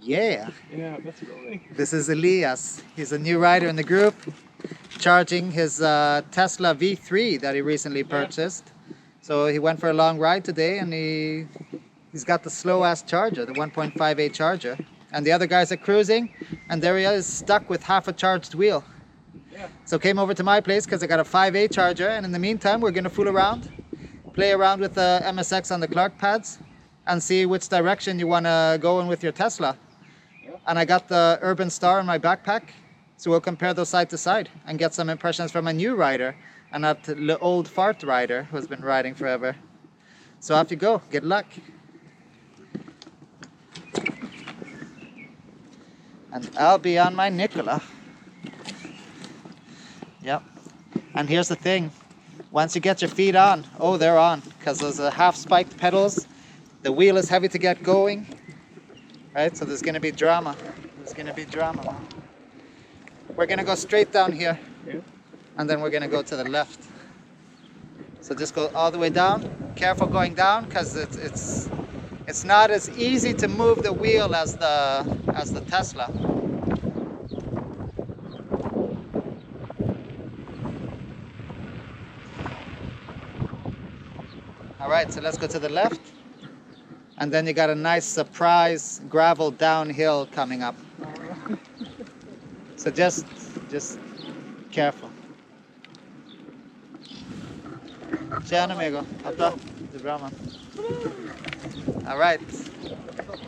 Yeah. Yeah, that's rolling. This is Elias. He's a new rider in the group, charging his Tesla V3 that he recently purchased. So he went for a long ride today, and he's got the slow ass charger, the 1.58 charger. And the other guys are cruising, and there he is stuck with half a charged wheel. Yeah. So came over to my place because I got a 5A charger, and in the meantime we're gonna fool around, play around with the MSX on the Clark pads, and see which direction you wanna go in with your Tesla. And I got the Urban Star in my backpack, so we'll compare those side to side and get some impressions from a new rider and not the old fart rider who's been riding forever. So off you go, good luck. And I'll be on my Nikola. Yep. And here's the thing, once you get your feet on, oh, they're on, because those are half spiked pedals. The wheel is heavy to get going. Right, so there's going to be drama. There's going to be drama. We're going to go straight down here, and then we're going to go to the left. So just go all the way down. Careful going down, because it's not as easy to move the wheel as the Tesla. All right, so let's go to the left. And then you got a nice surprise gravel downhill coming up. So just careful. Ciao amigo. All right.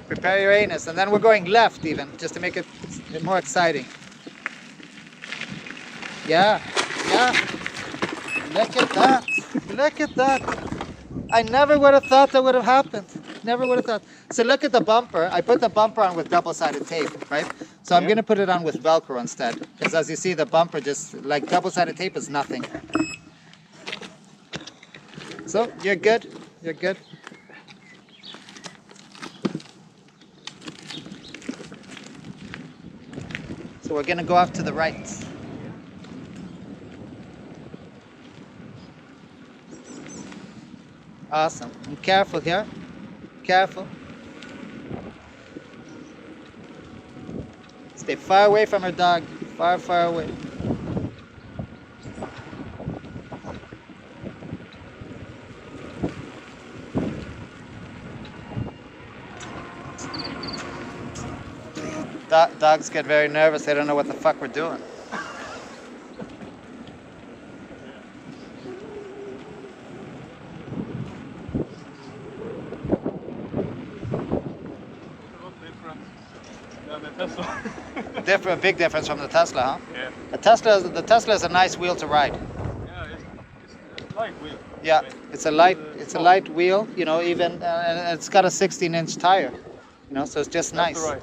Prepare your anus, and then we're going left even, just to make it more exciting. Yeah, yeah. Look at that. Look at that. I never would have thought that would have happened. Never would have thought. So look at the bumper. I put the bumper on with double-sided tape, right? So I'm going to put it on with Velcro instead. Because as you see, the bumper just, like double-sided tape is nothing. So you're good. You're good. So we're going to go off to the right. Awesome. And careful here. Careful. Stay far away from her dog. Far, far away. Dogs get very nervous. They don't know what the fuck we're doing. Different, big difference from the Tesla, huh? Yeah. The Tesla is a nice wheel to ride. Yeah, it's a light wheel. Yeah, it's a light wheel, you know, even and it's got a 16-inch tire, you know, so it's just nice. Right.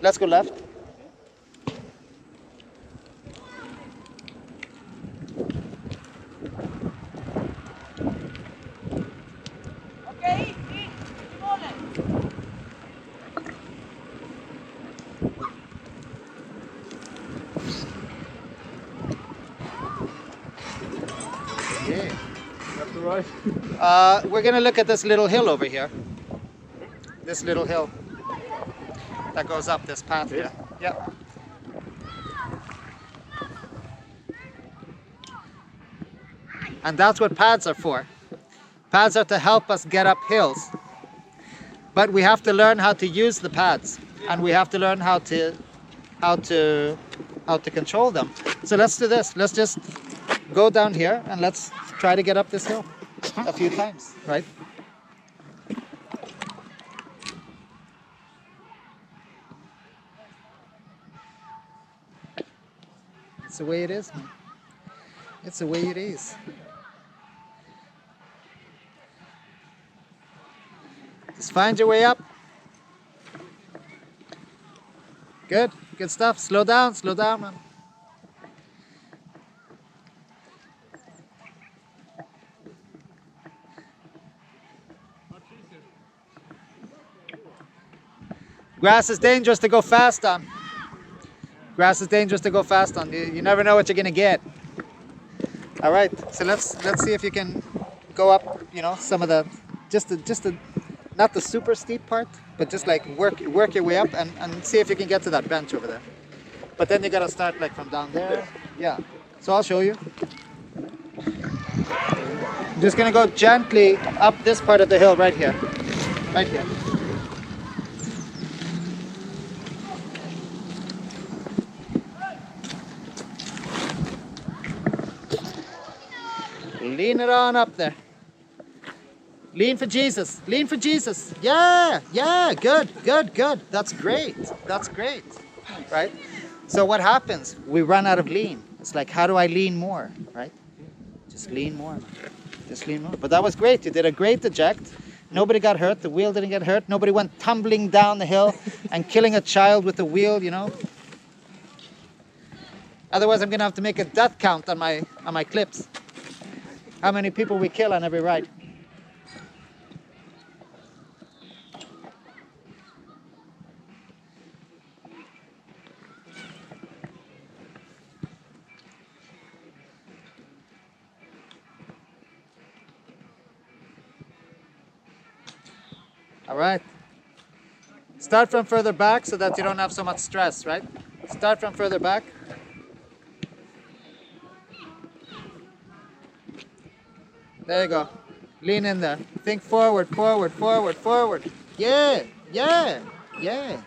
Let's go left. Okay, Yeah. Left or right? We're gonna look at this little hill over here. This little hill that goes up this path here. Yeah. And that's what pads are for. Pads are to help us get up hills. But we have to learn how to use the pads, and we have to learn how to control them. So let's do this. Let's just go down here and let's try to get up this hill a few times, right? It's the way it is, man. It's the way it is. Just find your way up. Good, good stuff. Slow down, man. Grass is dangerous to go fast on. Grass is dangerous to go fast on. You never know what you're gonna get. All right, so let's see if you can go up. You know, some of the just a not the super steep part, but just like work your way up and see if you can get to that bench over there. But then you gotta start like from down there. Yeah. So I'll show you. I'm just gonna go gently up this part of the hill right here. Right here. Lean it on up there. Lean for Jesus. Lean for Jesus. Yeah, yeah, good, good, good. That's great. That's great. Right? So what happens? We run out of lean. It's like, how do I lean more? Right? Just lean more. Just lean more. But that was great. You did a great eject. Nobody got hurt. The wheel didn't get hurt. Nobody went tumbling down the hill and killing a child with the wheel, you know. Otherwise, I'm going to have to make a death count on my clips. How many people we kill on every ride. All right. Start from further back so that you don't have so much stress, right? Start from further back. There you go. Lean in there. Think forward, forward, forward, forward. Yeah, yeah, yeah.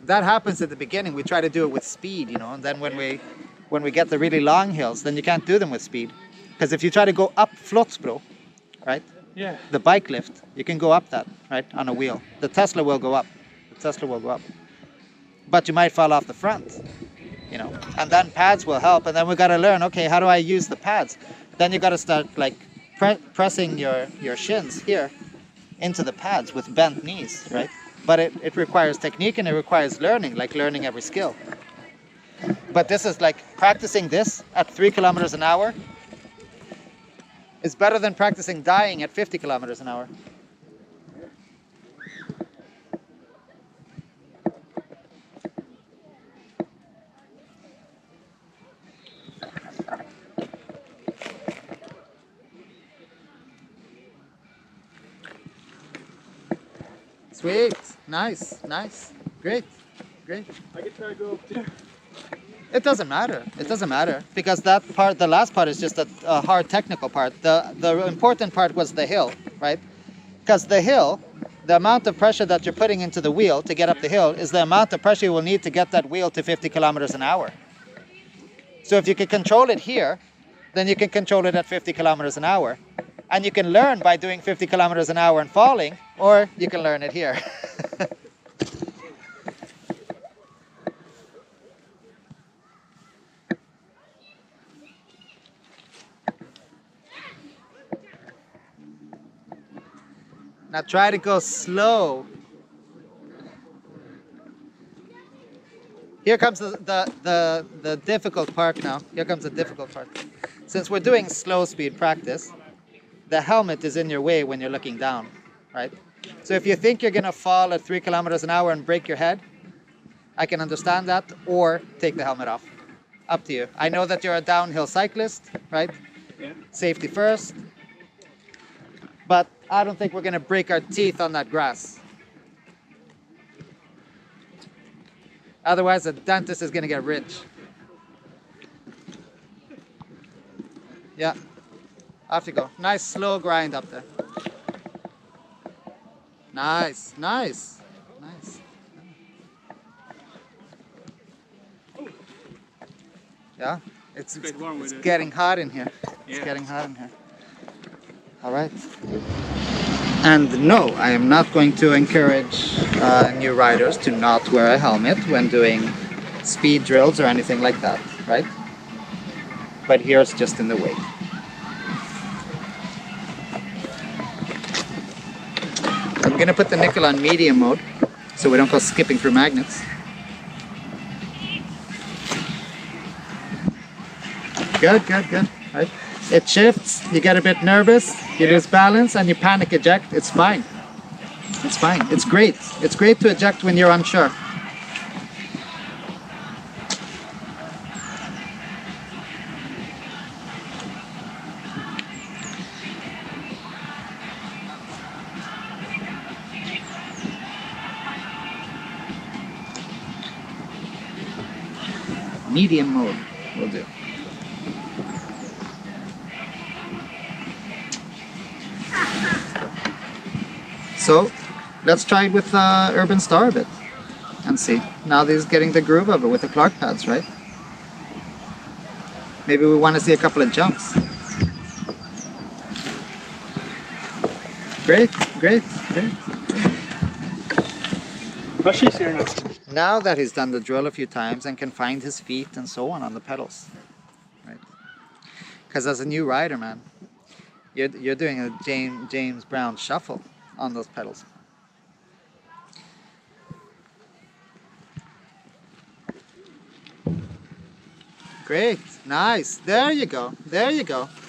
That happens at the beginning. We try to do it with speed, you know, and then when we get the really long hills, then you can't do them with speed. Because if you try to go up Flottsbro, right? Yeah. The bike lift, you can go up that, right, on a wheel. The Tesla will go up. The Tesla will go up. But you might fall off the front, you know. And then pads will help. And then we got to learn, okay, how do I use the pads? Then you got to start like pressing your shins here into the pads with bent knees, right? But it requires technique and it requires learning, like learning every skill. But this is like practicing this at 3 kilometers an hour is better than practicing dying at 50 kilometers an hour. Sweet, nice, nice, great, great. I can try to go up there. It doesn't matter. It doesn't matter because that part, the last part, is just a hard technical part. The important part was the hill, right? Because the hill, the amount of pressure that you're putting into the wheel to get up the hill is the amount of pressure you will need to get that wheel to 50 kilometers an hour. So if you can control it here, then you can control it at 50 kilometers an hour. And you can learn by doing 50 kilometers an hour and falling, or you can learn it here. Now try to go slow. Here comes the difficult part now. Here comes the difficult part. Since we're doing slow speed practice, the helmet is in your way when you're looking down, right? So if you think you're gonna fall at 3 kilometers an hour and break your head, I can understand that, or take the helmet off. Up to you. I know that you're a downhill cyclist, right? Yeah. Safety first. But I don't think we're gonna break our teeth on that grass. Otherwise, the dentist is gonna get rich. Yeah. Off you go. Nice slow grind up there. Nice, nice, nice. Yeah, it's getting hot in here. It's getting hot in here. All right. And no, I am not going to encourage new riders to not wear a helmet when doing speed drills or anything like that, right? But here's just in the way. I'm going to put the Nikola on medium mode so we don't go skipping through magnets. Good, good, good. Right. It shifts, you get a bit nervous, you lose balance and you panic eject. It's fine. It's fine. It's great. It's great to eject when you're unsure. Medium mode will do. So let's try it with Urban Star a bit and see. Now that he's getting the groove of it with the Clark pads, right? Maybe we want to see a couple of jumps. Great, great, great. She's here now. Now that he's done the drill a few times and can find his feet and so on the pedals, right? Because as a new rider, man, you're doing a James Brown shuffle on those pedals. Great, nice. There you go,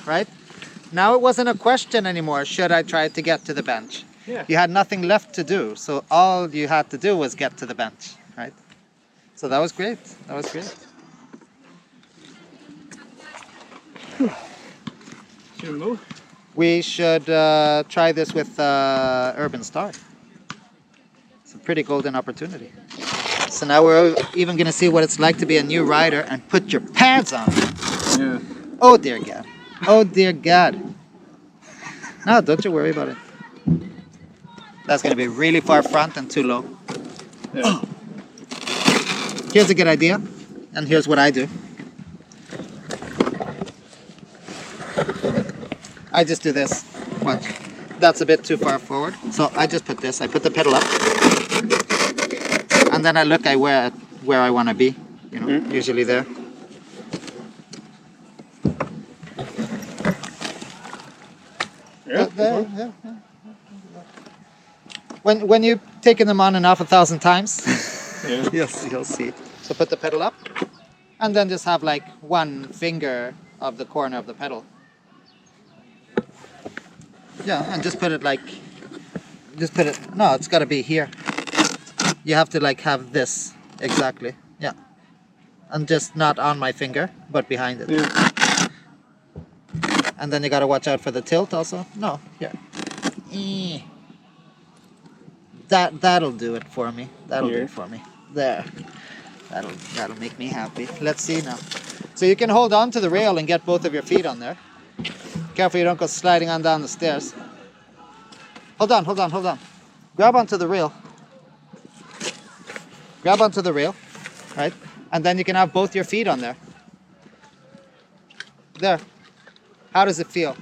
right? Now it wasn't a question anymore, should I try to get to the bench? Yeah. You had nothing left to do, so all you had to do was get to the bench, right? So that was great, that was great. Should we move? We should try this with Urban Star. It's a pretty golden opportunity. So now we're even going to see what it's like to be a new rider and put your pads on. Yeah. Oh dear God. Oh dear God. No, don't you worry about it. That's going to be really far front and too low. Yeah. Here's a good idea, and here's what I do. I just do this. Watch. That's a bit too far forward, so I just put this. I put the pedal up, and then I look at where I want to be. You know, usually there. Yeah. There. When you've taken them on and off 1,000 times, Yeah. you'll see. So put the pedal up, and then just have like one finger of the corner of the pedal. Yeah, and just put it like, no, it's got to be here. You have to like have this, exactly, yeah. And just not on my finger, but behind it. Yeah. And then you got to watch out for the tilt also. No, here. That'll do it for me. That'll do Here. it for me. There. That'll make me happy. Let's see now. So you can hold on to the rail and get both of your feet on there. Careful you don't go sliding on down the stairs. Hold on. Grab onto the rail. Grab onto the rail, right? And then you can have both your feet on there. There. How does it feel?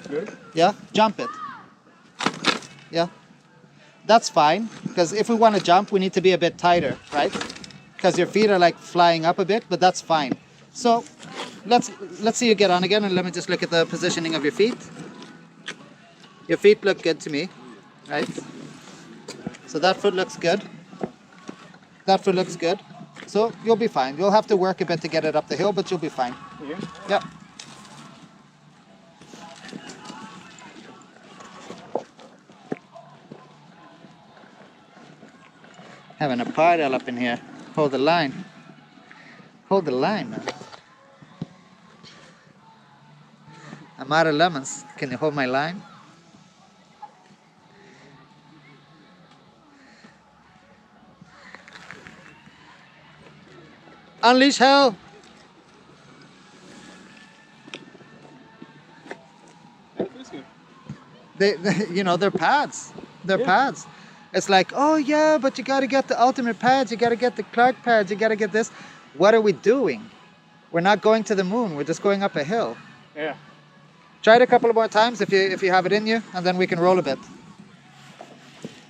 Good. Yeah? Jump it. Yeah? That's fine, because if we want to jump, we need to be a bit tighter, right? Because your feet are like flying up a bit, but that's fine. So let's see you get on again, and let me just look at the positioning of your feet. Your feet look good to me, right? So that foot looks good. That foot looks good. So you'll be fine. You'll have to work a bit to get it up the hill, but you'll be fine. Here. Yep. Having a party all up in here. Hold the line. Hold the line, man. I'm out of lemons. Can you hold my line? Unleash hell! That feels good. They you know, they're pads. They're pads. It's like, oh yeah, but you gotta get the ultimate pads, you gotta get the Clark pads, you gotta get this. What are we doing? We're not going to the moon, we're just going up a hill. Yeah. Try it a couple of more times if you have it in you, and then we can roll a bit.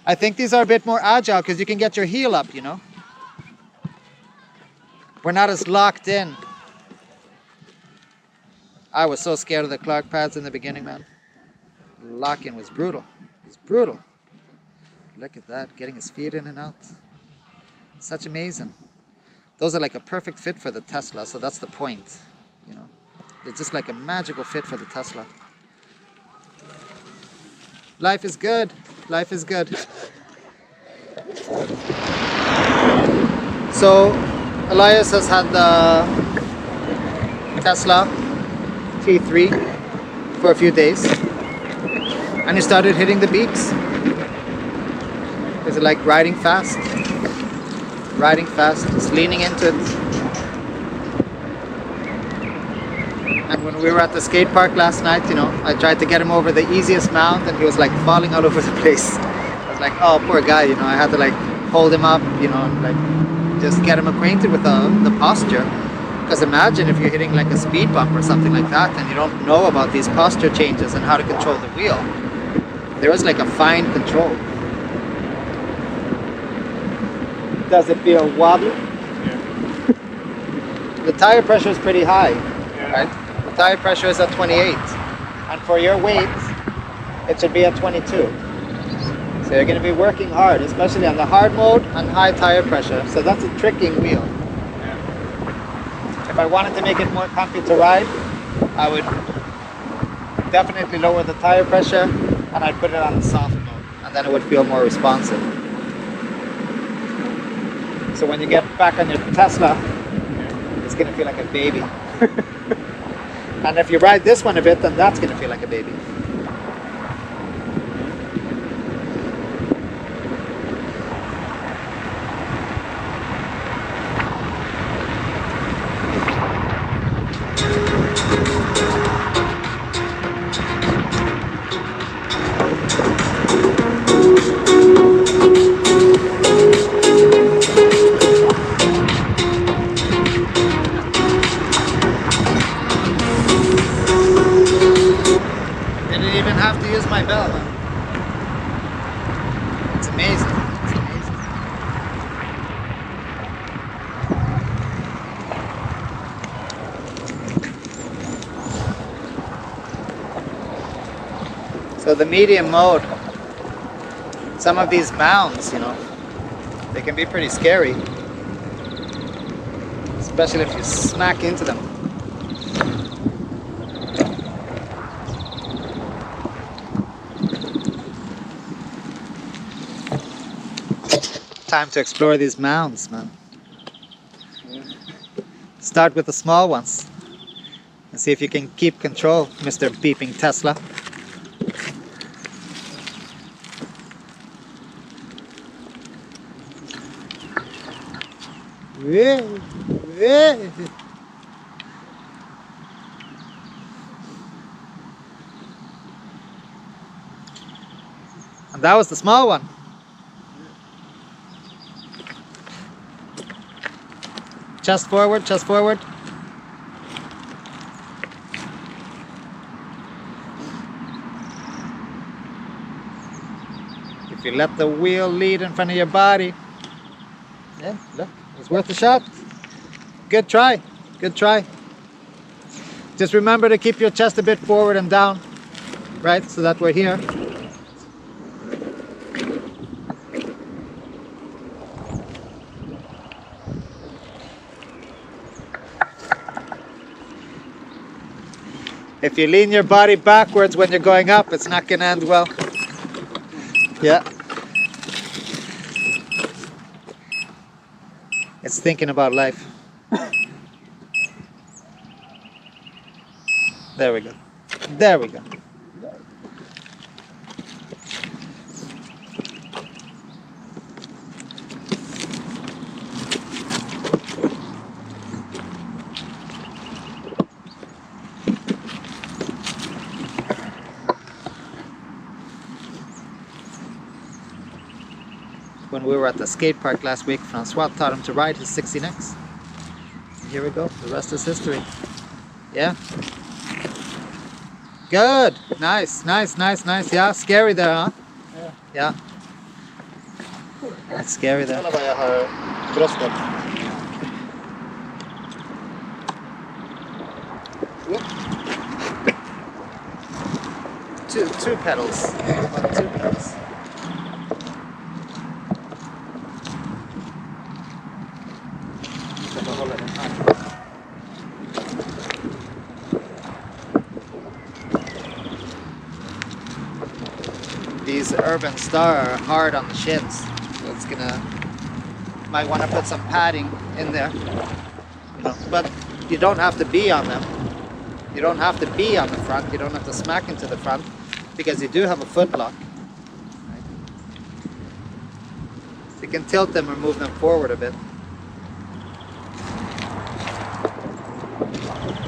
I think these are a bit more agile because you can get your heel up, you know. We're not as locked in. I was so scared of the Clark pads in the beginning, man. Lock-in was brutal. It was brutal. Look at that, getting his feet in and out. Such amazing. Those are like a perfect fit for the Tesla, so that's the point, you know. They're just like a magical fit for the Tesla. Life is good. Life is good. So, Elias has had the Tesla T3 for a few days, and he started hitting the beats. Is it like riding fast? riding fast, just leaning into it. And when we were at the skate park last night, you know, I tried to get him over the easiest mount and he was like falling all over the place. I was like, oh, poor guy, you know, I had to like hold him up, you know, and like just get him acquainted with the posture. Because imagine if you're hitting like a speed bump or something like that and you don't know about these posture changes and how to control the wheel. There is like a fine control. Does it feel wobbly? Yeah. The tire pressure is pretty high, Yeah. right? The tire pressure is at 28. And for your weight, it should be at 22. So you're going to be working hard, especially on the hard mode and high tire pressure. So that's a tricking wheel. If I wanted to make it more comfy to ride, I would definitely lower the tire pressure and I'd put it on the soft mode, and then it would feel more responsive. So when you get back on your Tesla, it's going to feel like a baby. And if you ride this one a bit, then that's going to feel like a baby. My bell. It's amazing. It's amazing. So the medium mode, some of these mounds, you know, they can be pretty scary, especially if you smack into them. Time to explore these mounds, man. Start with the small ones and see if you can keep control, Mr. Beeping Tesla. And that was the small one. Chest forward, chest forward. If you let the wheel lead in front of your body. Yeah, look, it's worth a shot. Good try, good try. Just remember to keep your chest a bit forward and down, right? So that we're here. If you lean your body backwards when you're going up, it's not going to end well. Yeah. It's thinking about life. There we go. There we go. When we were at the skate park last week, Francois taught him to ride his 60X. Here we go, the rest is history. Yeah. Good. Nice, nice, nice, nice. Yeah, scary there, huh? Yeah. That's scary there. Two pedals. About 2 pedals. These Urban Star are hard on the shins, so it's gonna, might want to put some padding in there, you know, but you don't have to be on them. You don't have to be on the front, you don't have to smack into the front, because you do have a foot lock. Right? So you can tilt them or move them forward a bit.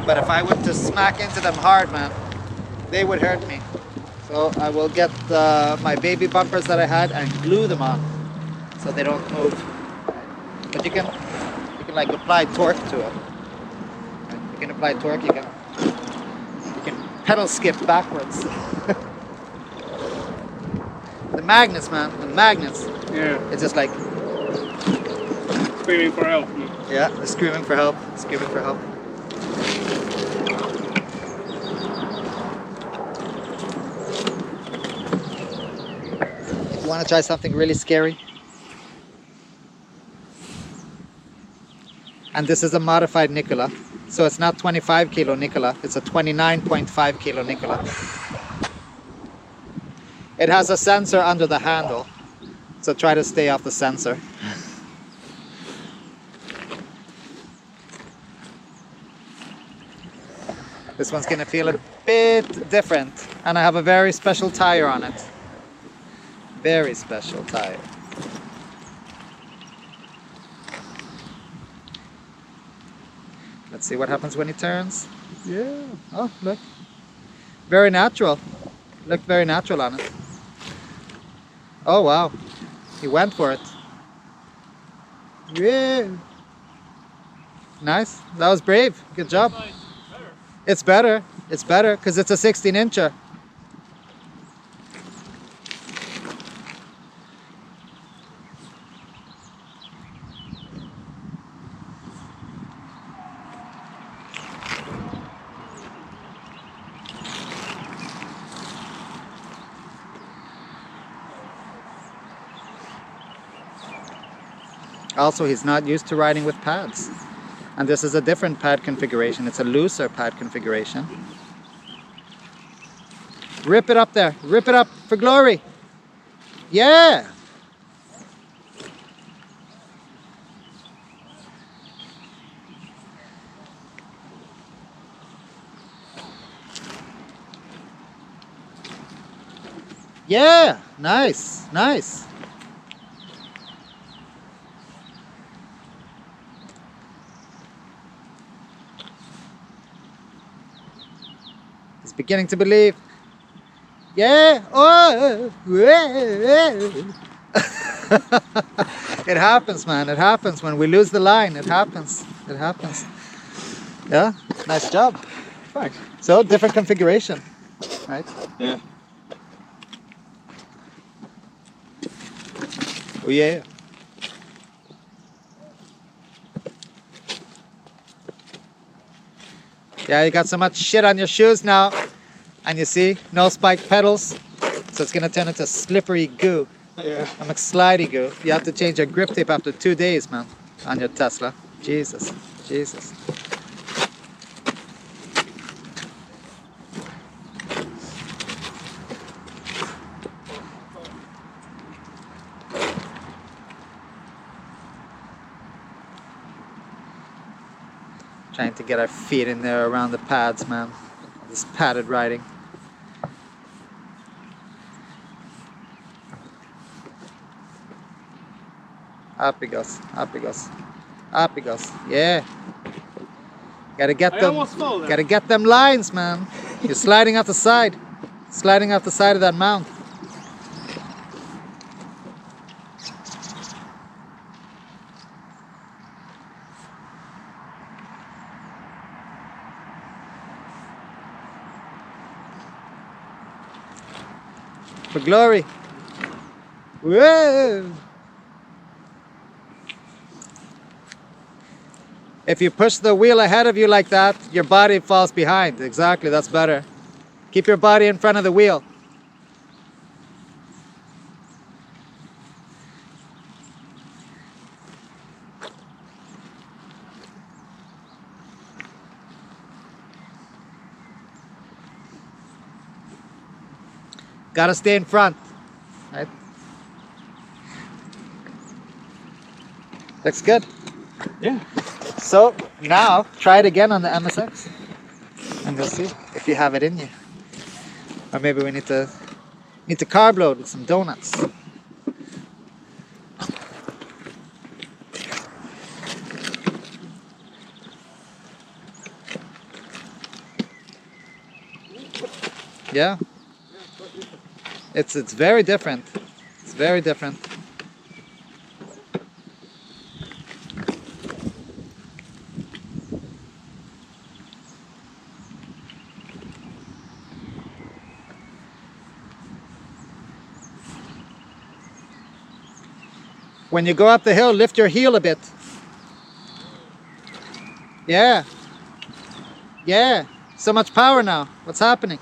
But if I were to smack into them hard, man, they would hurt me. So I will get my baby bumpers that I had and glue them on so they don't move. But you can like apply torque to it. You can apply torque. You can pedal skip backwards. The magnets, man, the magnets. Yeah. It's just like, Screaming for help. yeah, they're screaming for help, screaming for help. If you want to try something really scary, and this is a modified Nikola, so it's not 25 kilo Nikola, it's a 29.5 kilo Nikola. It has a sensor under the handle, so try to stay off the sensor. This one's gonna feel a bit different, and I have a very special tire on it. Very special tire. Let's see what happens when he turns. Yeah. Oh, look. Very natural. Looked very natural on it. Oh, wow. He went for it. Yeah. Nice. That was brave. Good job. It's better. It's better because it's a 16-incher. Also, he's not used to riding with pads. And this is a different pad configuration. It's a looser pad configuration. Rip it up there. Rip it up for glory. Yeah. Yeah. Nice. Nice. Beginning to believe. Yeah. Oh. It happens, man. It happens when we lose the line. It happens. It happens. Yeah. Nice job. Thanks. So different configuration, right? Yeah. Oh yeah. Yeah, you got so much shit on your shoes now. And you see, no spiked pedals. So it's gonna turn into slippery goo. Yeah. I'm a slidey goo. You have to change your grip tape after 2 days, man, on your Tesla. Jesus, Jesus. Trying to get our feet in there around the pads, man. This padded riding. Up he goes, up he goes, up he goes. Yeah. Gotta get them. Gotta get them lines, man. You're sliding off the side. Sliding off the side of that mount. For glory. Whoa. If you push the wheel ahead of you like that, your body falls behind. Exactly, that's better. Keep your body in front of the wheel. Gotta stay in front, right? Looks good. Yeah. So now try it again on the MSX, and you'll see if you have it in you. Or maybe we need to carb load with some donuts. Yeah. It's very different. It's very different. When you go up the hill, lift your heel a bit. Yeah. Yeah. So much power now. What's happening?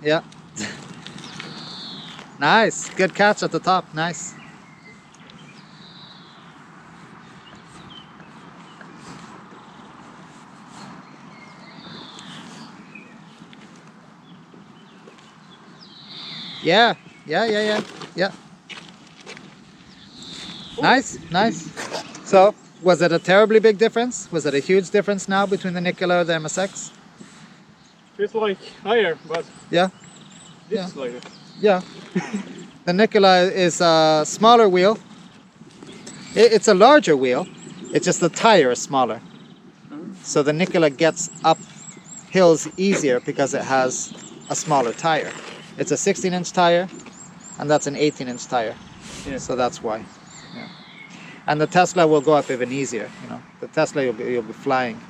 Yeah. Nice. Good catch at the top. Nice. Yeah. Yeah. Nice. Nice. So, was it a terribly big difference? Was it a huge difference now between the Nikola and the MSX? Feels like higher, but Yeah. this Yeah. is lighter. Yeah. The Nikola is a smaller wheel. It's a larger wheel. It's just the tire is smaller. So the Nikola gets up hills easier because it has a smaller tire. It's a 16-inch tire, and that's an 18-inch tire. Yeah. So that's why. Yeah. And the Tesla will go up even easier. You know, the Tesla you'll be flying.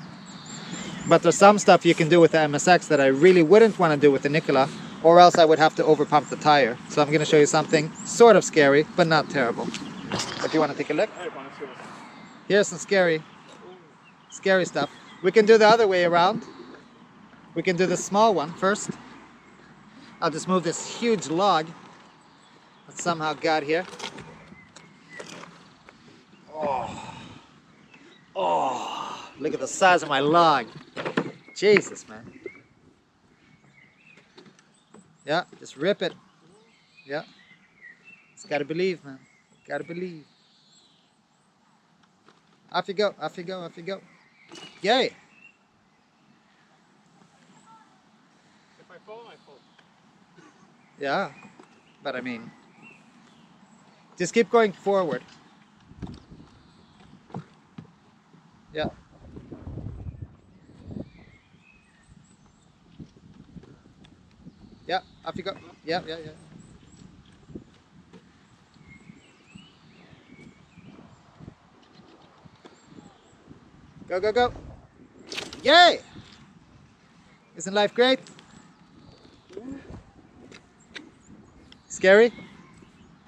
But there's some stuff you can do with the MSX that I really wouldn't want to do with the Nikola, or else I would have to overpump the tire. So I'm going to show you something sort of scary, but not terrible. If you want to take a look, here's some scary stuff. We can do the other way around. We can do the small one first. I'll just move this huge log that somehow got here. Oh, look at the size of my log. Jesus, man. Yeah, just rip it. Yeah. Just gotta believe, man. Gotta believe. Off you go, off you go, off you go. Yay! If I fall, I fall. Yeah, but I mean, just keep going forward. Yeah. Yeah, off you go. Yeah. Go. Yay! Isn't life great? Scary?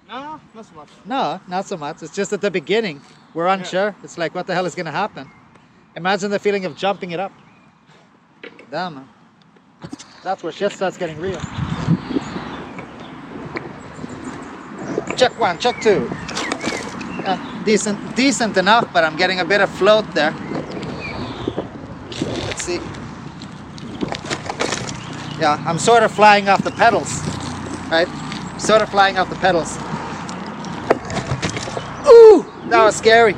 No, not so much. No, not so much. It's just at the beginning. We're unsure. It's like, what the hell is going to happen? Imagine the feeling of jumping it up. Damn, man. That's where shit starts getting real. Check one, check two. Decent enough, but I'm getting a bit of float there. Let's see. Yeah, I'm sort of flying off the pedals, right? Sort of flying off the pedals. Ooh, that was scary.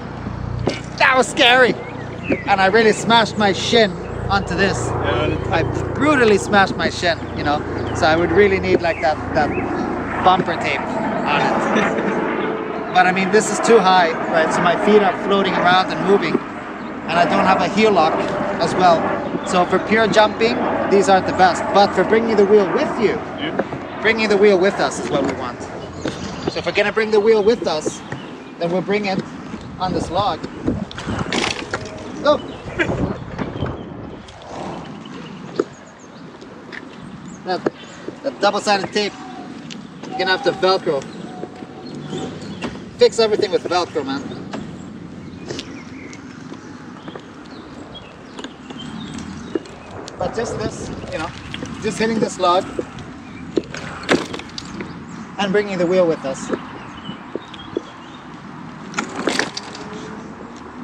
That was scary. And I really smashed my shin onto this. Yeah, I brutally smashed my shin, you know. So I would really need like that bumper tape on it. But I mean, this is too high, right? So my feet are floating around and moving, and I don't have a heel lock as well. So for pure jumping, these aren't the best. But for bringing the wheel with you, bringing the wheel with us is what we want. So if we're gonna bring the wheel with us, then we'll bring it on this log. Go. That double-sided tape, you're gonna have to Velcro. Fix everything with Velcro, man. But just this, you know, just hitting this log and bringing the wheel with us.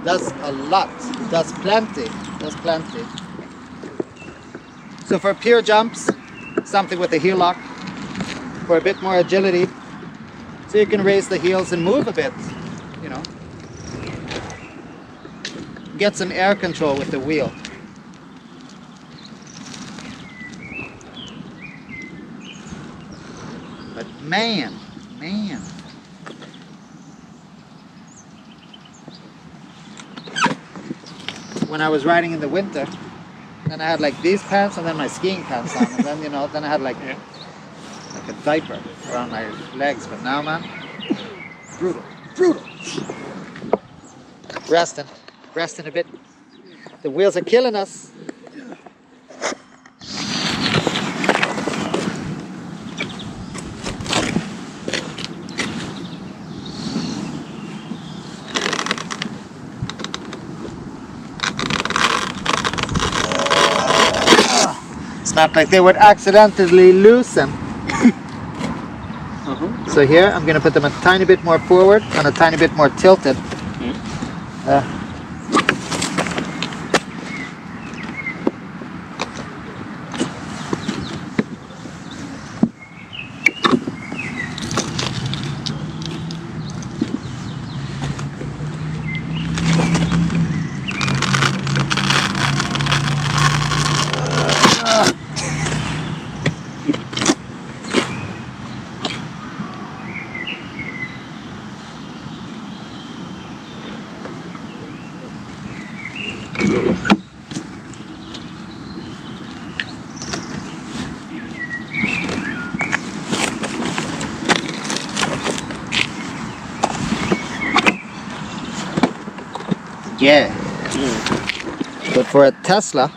That's a lot. That's plenty. That's plenty. So for pure jumps, something with a heel lock. For a bit more agility, so you can raise the heels and move a bit, you know. get some air control with the wheel. But man. When I was riding in the winter, then I had like these pants and then my skiing pants on, and then then I had like a diaper around my legs. But now, man, brutal. Resting a bit. The wheels are killing us. It's not like they would accidentally loosen. So here I'm going to put them a tiny bit more forward and a tiny bit more tilted. Yeah. But for a Tesla,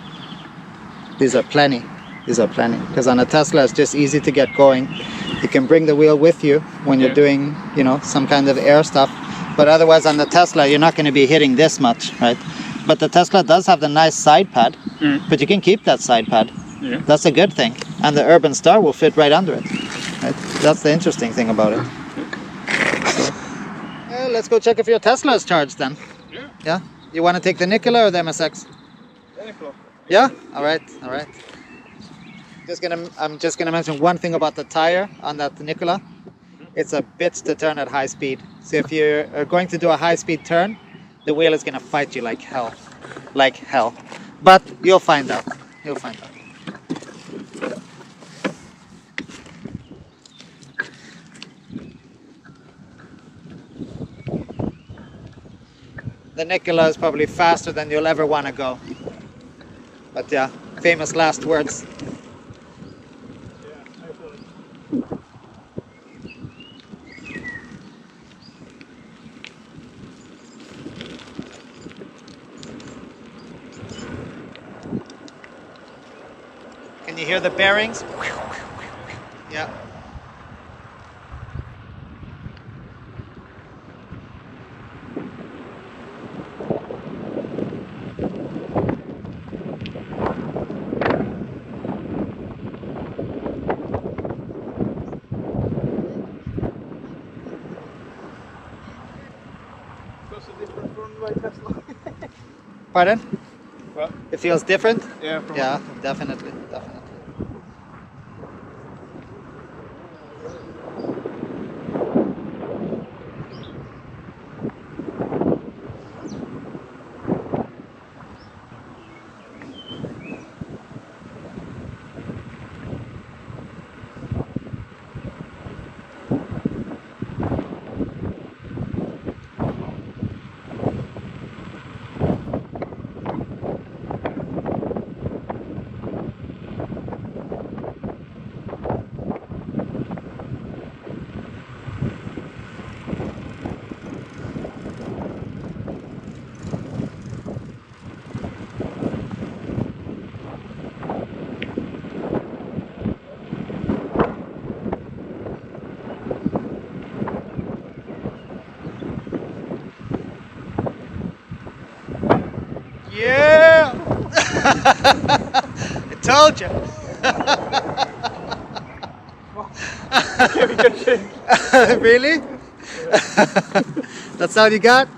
these are plenty. Because on a Tesla, it's just easy to get going. You can bring the wheel with you when you're doing, some kind of air stuff. But otherwise, on the Tesla, you're not going to be hitting this much, right? But the Tesla does have the nice side pad, but you can keep that side pad. Yeah. That's a good thing. And the Urban Star will fit right under it. Right? That's the interesting thing about it. So, let's go check if your Tesla is charged then. Yeah? You want to take the Nikola or the MSX? Nikola. Yeah? All right. I'm just gonna mention one thing about the tire on that Nikola. It's a bitch to turn at high speed. So if you're going to do a high speed turn, the wheel is gonna fight you like hell. But you'll find out. The Nikola is probably faster than you'll ever want to go. But yeah, famous last words. Can you hear the bearings? Yeah. Pardon? Well, it feels different? Yeah, Yeah, definitely. Yeah! I told you. Really? That's all you got?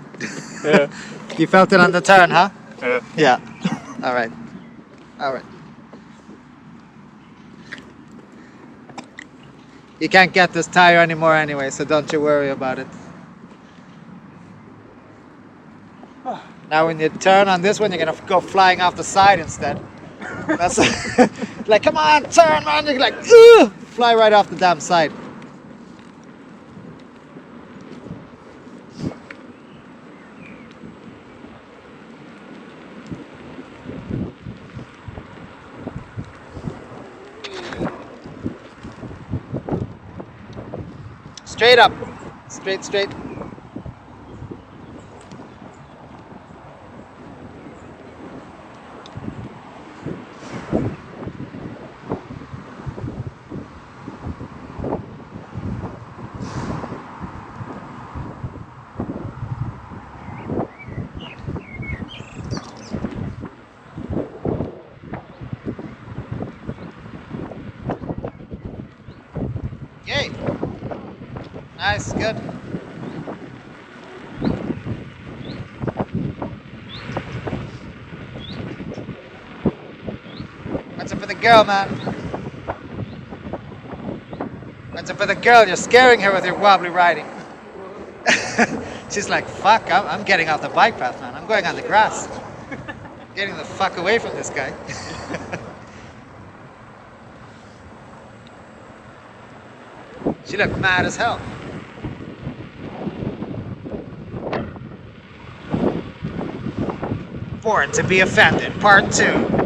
Yeah. You felt it on the turn, huh? Yeah. Yeah. All right. You can't get this tire anymore anyway, so don't you worry about it. Now when you turn on this one, you're gonna go flying off the side instead. That's like, come on, turn, man. You're like, ugh, fly right off the damn side. Straight up, straight, straight. Yay! Nice, good. What's up for the girl, man? What's up for the girl? You're scaring her with your wobbly riding. She's like, fuck, I'm getting off the bike path, man. I'm going on the grass. Getting the fuck away from this guy. She looked mad as hell. Born to be Offended, Part 2.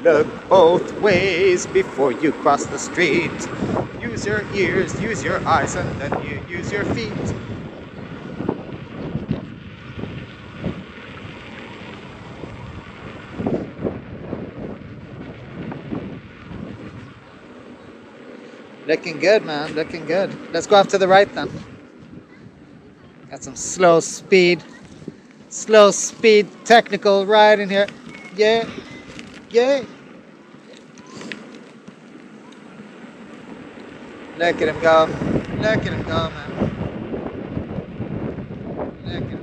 Look both ways before you cross the street. Use your ears, use your eyes, and then you use your feet. Looking good, man, looking good. Let's go off to the right then. Got some slow speed technical ride in here. Yeah, yeah. Look at him go. Look at him go, man. Look at him.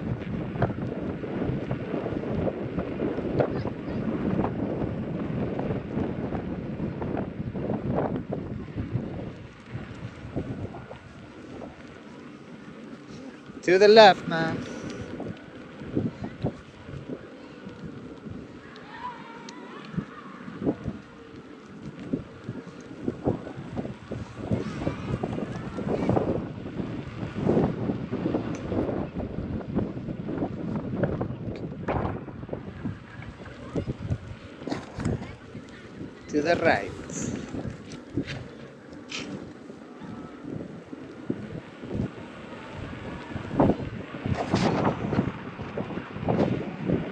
To the left, man. To the right.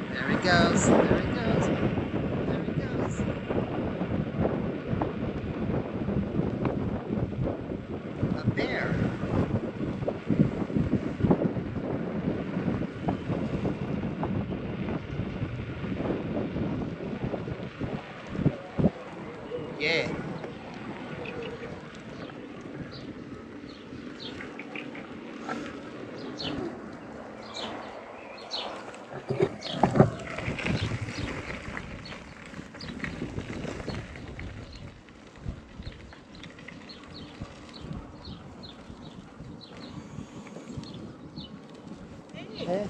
There he goes. There he goes. There he goes. A bear. Yeah. Hey.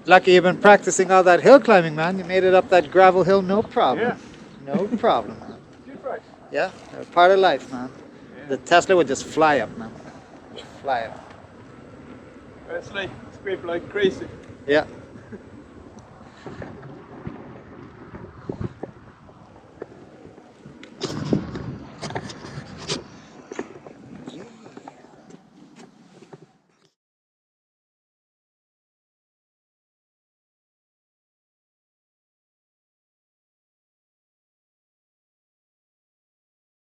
Lucky you've been practicing all that hill climbing, man. You made it up that gravel hill, no problem. Yeah. No problem, man. Good price. Yeah, they're part of life, man. Yeah. The Tesla would just fly up, man. Fly up. It's like scrape like crazy. Yeah.